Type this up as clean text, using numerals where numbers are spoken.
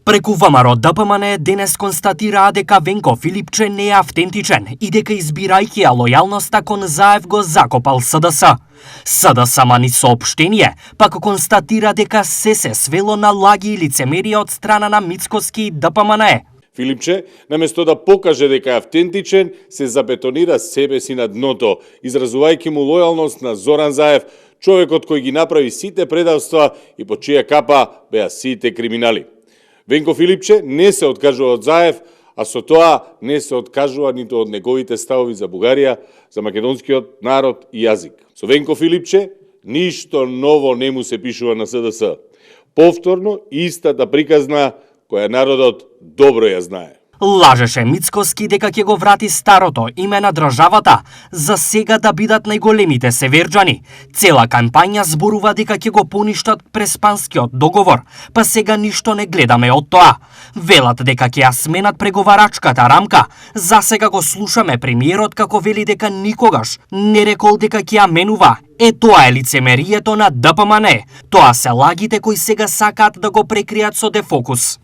Преку ВМРО ДПМН денес констатираа дека Венко Филипче не е автентичен и дека избирајќи ја лојалноста кон Заев го закопал СДС. СДС ни соопштение пак констатира дека се свело на лаги и лицемерие од страна на Мицкоски и ДПМН. Филипче, наместо да покаже дека е автентичен, се забетонира себе си на дното, изразувајќи му лојалност на Зоран Заев, човекот кој ги направи сите предавства и по чија капа беа сите криминали. Венко Филипче не се откажува од Заев, а со тоа не се откажува ниту од неговите ставови за Бугарија, за македонскиот народ и јазик. Со Венко Филипче ништо ново не му се пишува на СДС. Повторно истата приказна која народот добро ја знае. Лажеше Мицкоски дека ќе го врати старото име на државата, за сега да бидат најголемите северџани. Цела кампања зборува дека ќе го поништат преспанскиот договор, па сега ништо не гледаме од тоа. Велат дека ќе ја сменат преговарачката рамка. За сега го слушаме премиерот како вели дека никогаш не рекол дека ќе ја менува. Тоа е лицемерието на ДПМН. Тоа се лагите кои сега сакаат да го прекријат со дефокус.